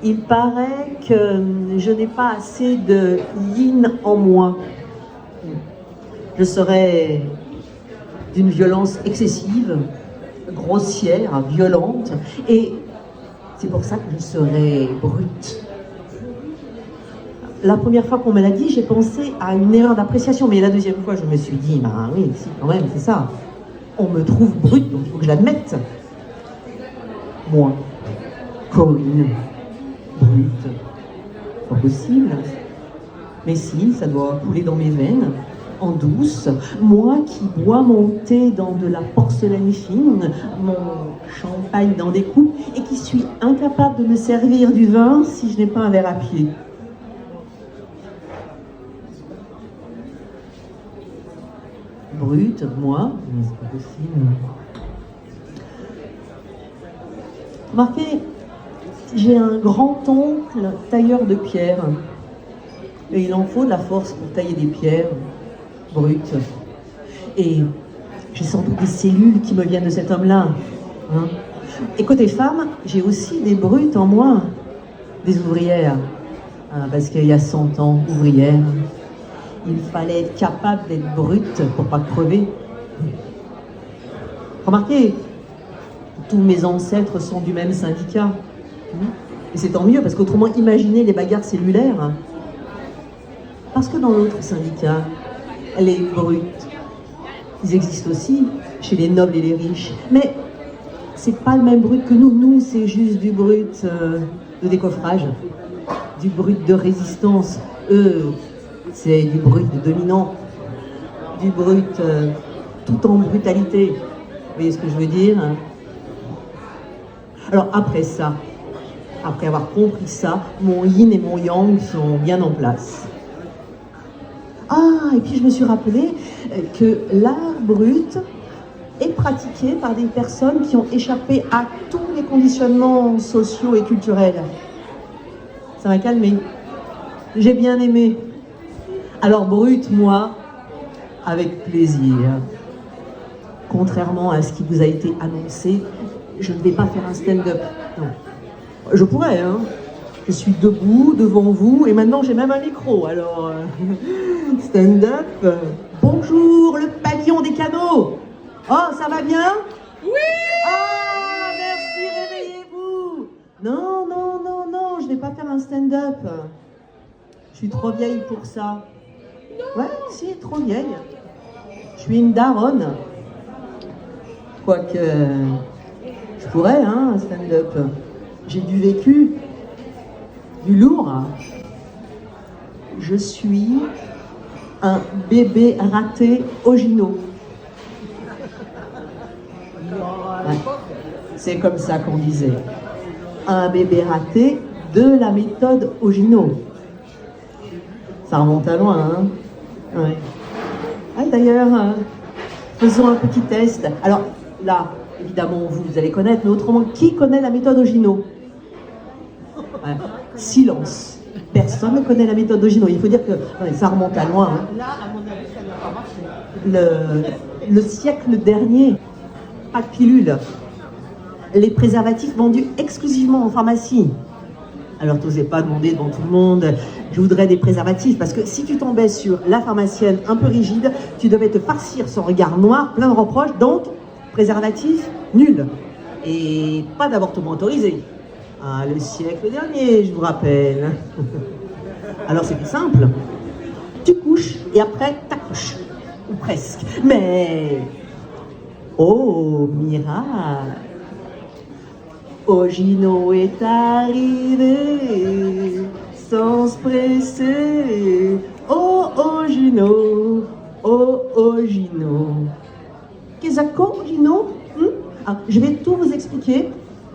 Il paraît que je n'ai pas assez de yin en moi. Je serais d'une violence excessive, grossière, violente, et c'est pour ça que je serais brute. La première fois qu'on me l'a dit, j'ai pensé à une erreur d'appréciation, mais la deuxième fois, je me suis dit, bah oui, si, quand même, c'est ça. On me trouve brute, donc il faut que je l'admette. Moi, Corinne, brute, pas possible. Mais si, ça doit couler dans mes veines, en douce. Moi qui bois mon thé dans de la porcelaine fine, mon champagne dans des coupes, et qui suis incapable de me servir du vin si je n'ai pas un verre à pied. Brute, moi, mais c'est pas possible. Remarquez, j'ai un grand-oncle tailleur de pierre. Et il en faut de la force pour tailler des pierres brutes. Et j'ai sans doute des cellules qui me viennent de cet homme-là. Hein. Et côté femme, j'ai aussi des brutes en moi, des ouvrières. Hein, parce qu'il y a 100 ans, ouvrières. Il fallait être capable d'être brute pour pas crever. Remarquez, tous mes ancêtres sont du même syndicat. Et c'est tant mieux, parce qu'autrement, imaginez les bagarres cellulaires. Parce que dans l'autre syndicat, les brutes, ils existent aussi chez les nobles et les riches. Mais c'est pas le même brut que nous. Nous, c'est juste du brut de décoffrage, du brut de résistance. Eux, c'est du brut de dominant, du brut tout en brutalité. Vous voyez ce que je veux dire? Alors après ça, après avoir compris ça, mon yin et mon yang sont bien en place. Ah, et puis je me suis rappelé que l'art brut est pratiqué par des personnes qui ont échappé à tous les conditionnements sociaux et culturels. Ça m'a calmé. J'ai bien aimé. Alors brut, moi, avec plaisir. Contrairement à ce qui vous a été annoncé, je ne vais pas faire un stand-up. Non. Je pourrais, hein. Je suis debout devant vous et maintenant j'ai même un micro. Alors, stand-up. Bonjour, le pavillon des canaux. Oh, ça va bien? Oui! Ah, merci, réveillez-vous. Non, non, non, non, je ne vais pas faire un stand-up. Je suis trop vieille pour ça. Ouais, si, trop vieille. Je suis une daronne. Quoique, je pourrais, hein, un stand-up. J'ai du vécu, du lourd. Je suis un bébé raté Ogino. Ouais. C'est comme ça qu'on disait. Un bébé raté de la méthode Ogino. Ça remonte à loin, hein. Ouais. Ah, d'ailleurs, faisons un petit test. Alors là, évidemment, vous allez connaître, mais autrement, qui connaît la méthode Ogino? Ouais. Silence. Personne ne connaît la méthode Ogino. Il faut dire que ouais, ça remonte à loin. Hein. Là, à mon avis, ça ne va pas marcher. Le siècle dernier, pas de pilule. Les préservatifs vendus exclusivement en pharmacie. Alors, t'osais pas demander devant tout le monde, je voudrais des préservatifs, parce que si tu tombais sur la pharmacienne un peu rigide, tu devais te farcir son regard noir, plein de reproches, donc, préservatif, nul. Et pas d'avortement autorisé. Ah, le siècle dernier, je vous rappelle. Alors, c'était simple. Tu couches, et après, t'accouches. Ou presque. Mais, oh, miracle! Ogino est arrivé, sans se presser. Oh, Ogino, oh, Ogino. Qu'est-ce que Ogino? Je vais tout vous expliquer.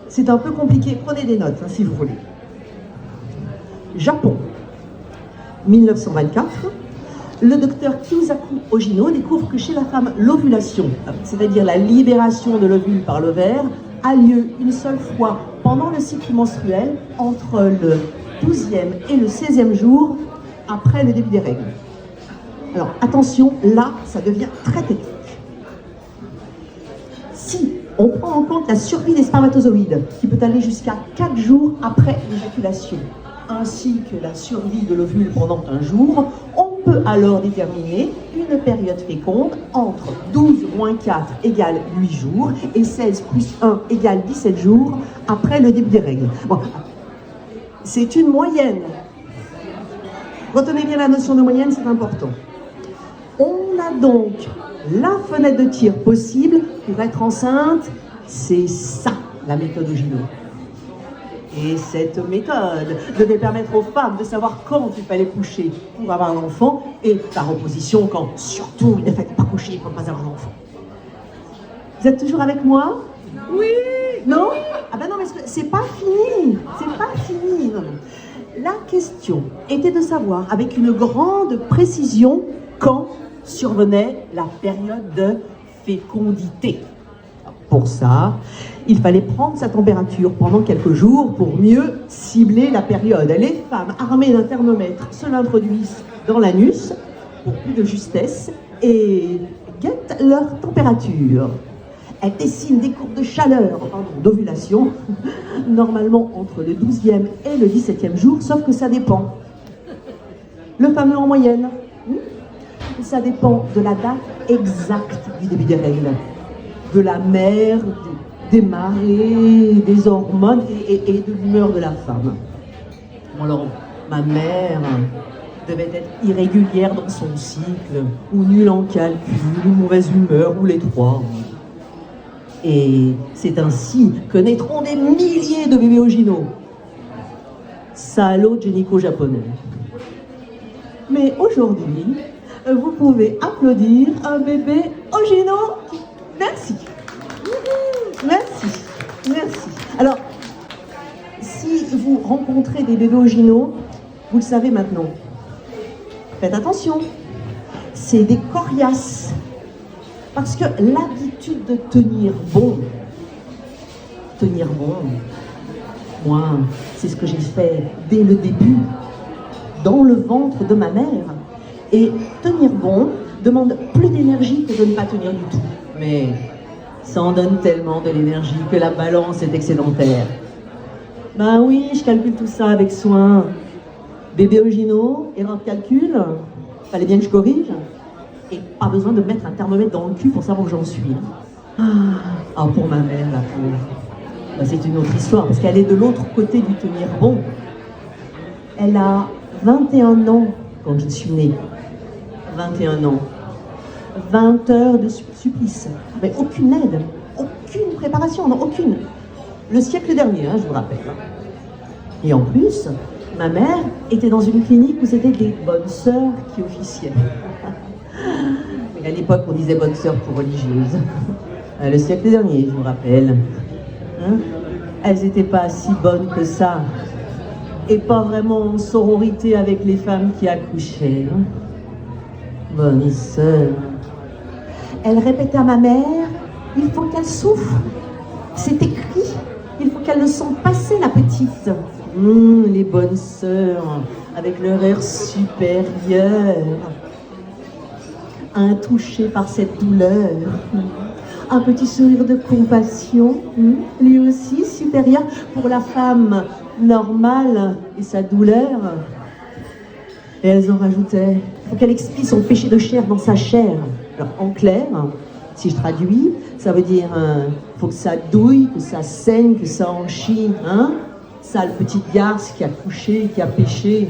C'est un peu compliqué. Prenez des notes, hein, si vous voulez. Japon, 1924. Le docteur Kyosaku Ogino découvre que chez la femme, l'ovulation, c'est-à-dire la libération de l'ovule par l'ovaire, a lieu une seule fois pendant le cycle menstruel, entre le 12e et le 16e jour après le début des règles. Alors attention, là, ça devient très technique. Si On prend en compte la survie des spermatozoïdes, qui peut aller jusqu'à 4 jours après l'éjaculation, ainsi que la survie de l'ovule pendant un jour. On peut alors déterminer une période féconde entre 12 moins 4 égale 8 jours et 16 plus 1 égale 17 jours après le début des règles. Bon, c'est une moyenne. Retenez bien la notion de moyenne, c'est important. On a donc la fenêtre de tir possible pour être enceinte, c'est ça, la méthode Ogino. Et cette méthode devait permettre aux femmes de savoir quand il fallait coucher pour avoir un enfant, et par opposition, quand surtout il ne fallait pas coucher pour ne pas avoir un enfant. Vous êtes toujours avec moi? Oui. Non? Ah ben non, mais c'est pas fini. C'est pas fini. Non, non. La question était de savoir, avec une grande précision, quand survenait la période de fécondité. Pour ça, il fallait prendre sa température pendant quelques jours pour mieux cibler la période. Les femmes armées d'un thermomètre se l'introduisent dans l'anus pour plus de justesse et guettent leur température. Elles dessinent des courbes de chaleur, d'ovulation, normalement entre le 12e et le 17e jour, sauf que ça dépend. Le fameux en moyenne, ça dépend de la date exacte du début des règles, de la mer, des marées, des hormones et de l'humeur de la femme. Bon, alors, ma mère devait être irrégulière dans son cycle, ou nulle en calcul, ou mauvaise humeur, ou les trois. Et c'est ainsi que naîtront des milliers de bébés Ogino. Salaud génico-japonais. Mais aujourd'hui, vous pouvez applaudir un bébé Ogino. Merci. Merci. Merci. Alors, si vous rencontrez des bébés Ogino, vous le savez maintenant. Faites attention. C'est des coriaces. Parce que l'habitude de tenir bon, moi, c'est ce que j'ai fait dès le début, dans le ventre de ma mère. Et tenir bon demande plus d'énergie que de ne pas tenir du tout. Mais ça en donne tellement de l'énergie que la balance est excédentaire. Ben oui, je calcule tout ça avec soin. Bébé Ogino, erreur de calcul, fallait bien que je corrige. Et pas besoin de mettre un thermomètre dans le cul pour savoir où j'en suis. Ah, pour ma mère, la pauvre. Ben, c'est une autre histoire, parce qu'elle est de l'autre côté du tenir bon. Elle a 21 ans quand je suis née. 21 ans. 20 heures de supplice. Mais aucune aide, aucune préparation, non, aucune. Le siècle dernier, je vous rappelle. Et en plus, ma mère était dans une clinique où c'était des bonnes sœurs qui officiaient. Mais à l'époque, on disait bonnes sœurs pour religieuses. Le siècle dernier, je vous rappelle. Elles n'étaient pas si bonnes que ça. Et pas vraiment en sororité avec les femmes qui accouchaient. Bonne sœur. Elle répétait à ma mère, il faut qu'elle souffre. C'est écrit, il faut qu'elle le sente passer, la petite. Les bonnes sœurs, avec leur air supérieur. Intouché par cette douleur. Un petit sourire de compassion, lui aussi supérieur pour la femme normale et sa douleur. Et elles en rajoutaient, il faut qu'elle expie son péché de chair dans sa chair. Alors, en clair, si je traduis, ça veut dire, faut que ça douille, que ça saigne, que ça en chie, Sale petite garce qui a couché, qui a péché.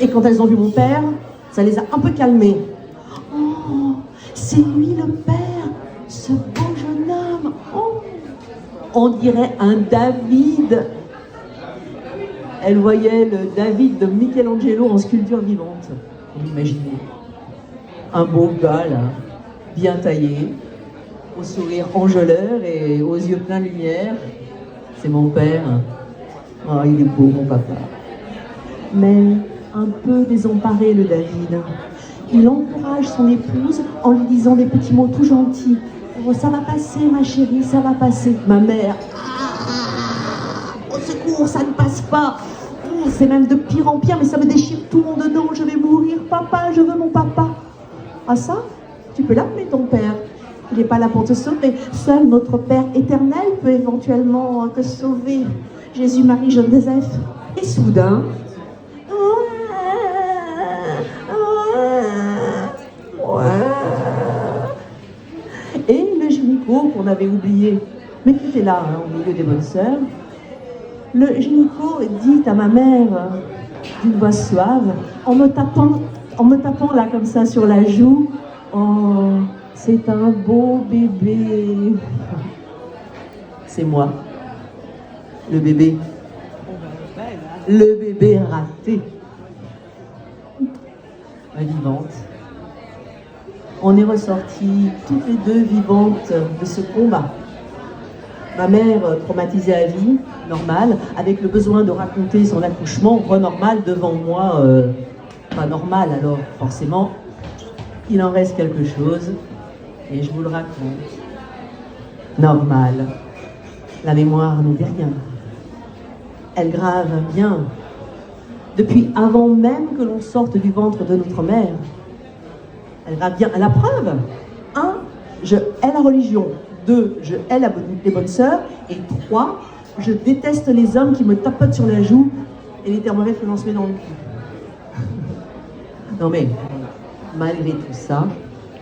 Et quand elles ont vu mon père, ça les a un peu calmées. Oh, c'est lui le père, ce beau jeune homme. Oh, on dirait un David. Elle voyait le David de Michelangelo en sculpture vivante. Vous l'imaginez. Un beau gars, là, bien taillé, au sourire enjôleur et aux yeux pleins de lumière. C'est mon père. Oh, il est beau, mon papa. Mais un peu désemparé, le David. Il encourage son épouse en lui disant des petits mots tout gentils. Oh, ça va passer, ma chérie, ça va passer. Ma mère. Au secours, ça ne passe pas. C'est même de pire en pire, mais ça me déchire tout mon dedans. Je vais mourir, papa, je veux mon papa. Ah ça, tu peux l'appeler ton père. Il n'est pas là pour te sauver. Seul notre Père éternel peut éventuellement te sauver. Jésus, Marie, Joseph. Et soudain, et le gynéco qu'on avait oublié, mais qui était là, hein, au milieu des bonnes sœurs, le gynéco dit à ma mère, d'une voix suave, en me tapant là comme ça sur la joue, oh, c'est un beau bébé. C'est moi, le bébé. Le bébé raté. Ma vivante. On est ressorties toutes les deux vivantes de ce combat. Ma mère, traumatisée à vie, normale, avec le besoin de raconter son accouchement, renormal devant moi, pas normal, alors forcément, il en reste quelque chose, et je vous le raconte. Normal. La mémoire ne dit rien. Elle grave bien. Depuis avant même que l'on sorte du ventre de notre mère. Elle grave bien. La preuve, 1, je hais la religion. 2, je hais les bonnes sœurs. Et 3, je déteste les hommes qui me tapotent sur la joue et les thermomètres me lancent dans le cul. Non mais, malgré tout ça,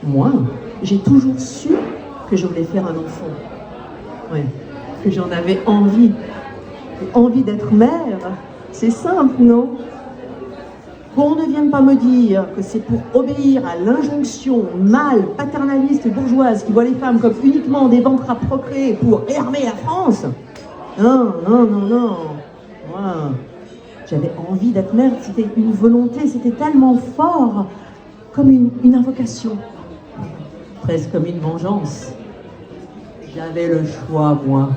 moi, j'ai toujours su que je voulais faire un enfant. Ouais, que j'en avais envie. Envie d'être mère, c'est simple, non? Qu'on ne vienne pas me dire que c'est pour obéir à l'injonction mâle, paternaliste et bourgeoise qui voit les femmes comme uniquement des ventres à procréer pour réarmer la France. Non, non, non, non. Moi, j'avais envie d'être mère, c'était une volonté, c'était tellement fort, comme une invocation, presque comme une vengeance. J'avais le choix, moi.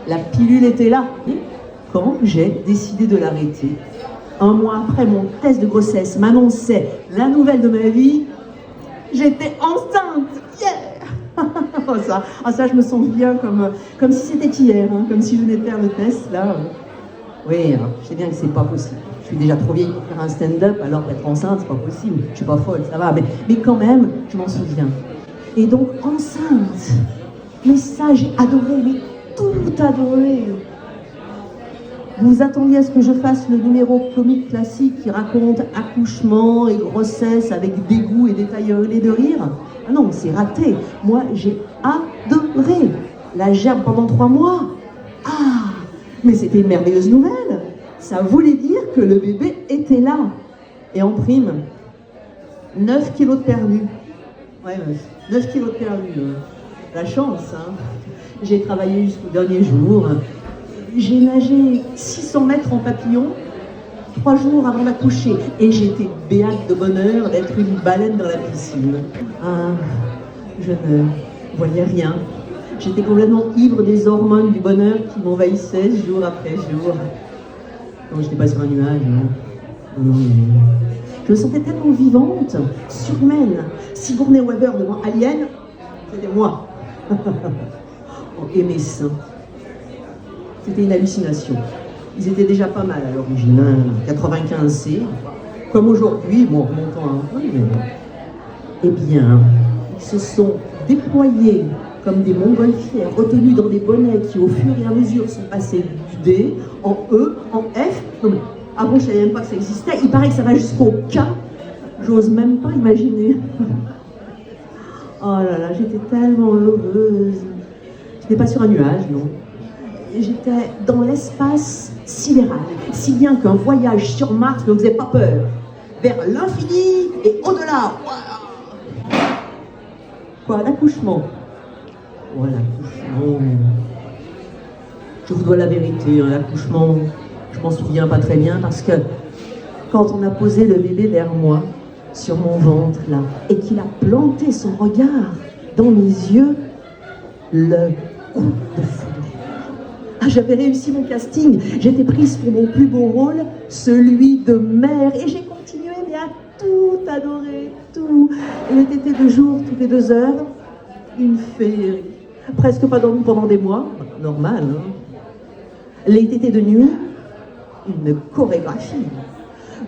La pilule était là. Quand j'ai décidé de l'arrêter, 1 mois après mon test de grossesse m'annonçait la nouvelle de ma vie, j'étais enceinte. Yeah. ça, je me sens bien comme si c'était hier, hein, comme si je venais de faire le test, là. Oui, je sais bien que c'est pas possible. Je suis déjà trop vieille pour faire un stand-up, alors être enceinte, c'est pas possible. Je suis pas folle, ça va, mais quand même, je m'en souviens. Et donc, enceinte, mais ça, j'ai adoré, mais tout adoré. Vous attendiez à ce que je fasse le numéro comique classique qui raconte accouchement et grossesse avec dégoût et des tailleries de rire? Ah non, c'est raté. Moi, j'ai adoré. La gerbe pendant 3 mois. Ah, mais c'était une merveilleuse nouvelle. Ça voulait dire que le bébé était là. Et en prime, 9 kilos de perdu. Ouais, 9 kilos de perdu. La chance, hein. J'ai travaillé jusqu'au dernier jour. J'ai nagé 600 mètres en papillon 3 jours avant d'accoucher. Et j'étais béate de bonheur d'être une baleine dans la piscine. Ah, je ne voyais rien. J'étais complètement ivre des hormones du bonheur qui m'envahissaient jour après jour. Non, je n'étais pas sur un nuage. Non. Je me sentais tellement vivante, surhumaine. Sigourney Weaver devant Alien, c'était moi. Et mes seins. C'était une hallucination. Ils étaient déjà pas mal à l'origine, hein, 95C, comme aujourd'hui, bon, remontant un peu, mais... Eh bien, ils se sont déployés comme des montgolfières, retenus dans des bonnets qui, au fur et à mesure, sont passés du D, en E, en F. Non mais, avant, je savais même pas que ça existait. Il paraît que ça va jusqu'au K. J'ose même pas imaginer. Oh là là, j'étais tellement heureuse. J'étais pas sur un nuage, non. J'étais dans l'espace sidéral, si bien qu'un voyage sur Mars ne me faisait pas peur. Vers l'infini et au-delà. Quoi, l'accouchement? Voilà, l'accouchement. Je vous dois la vérité, hein, l'accouchement, je m'en souviens pas très bien parce que quand on a posé le bébé vers moi, sur mon ventre là, et qu'il a planté son regard dans mes yeux, le coup de foudre. Ah, j'avais réussi mon casting, j'étais prise pour mon plus beau rôle, celui de mère, et j'ai continué mais à tout adorer, tout. Et le tété de jour, toutes les 2 heures, une féerie. Presque pas dormi pendant des mois, normal, hein. Les tétés de nuit, une chorégraphie.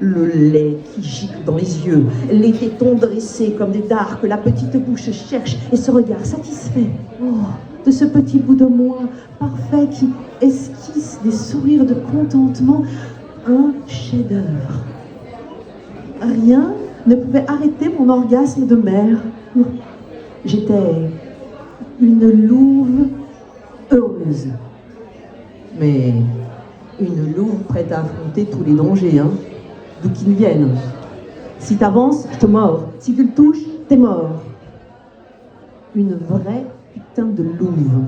le lait qui gicle dans les yeux, les tétons dressés comme des dards que la petite bouche cherche et ce regard satisfait. Oh, de ce petit bout de moi parfait qui esquisse des sourires de contentement, un chef-d'œuvre. Rien ne pouvait arrêter mon orgasme de mère. J'étais une louve heureuse. Mais une louve prête à affronter tous les dangers, hein, d'où qu'ils viennent. Si t'avances, je te mords. Si tu le touches, t'es mort. Une vraie putain de louve.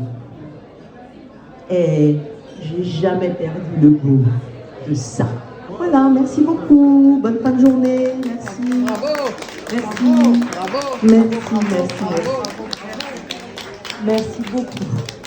Et j'ai jamais perdu le goût de ça. Voilà, merci beaucoup. Bonne fin de journée. Merci. Bravo. Merci. Bravo. Merci, merci, merci. Merci beaucoup.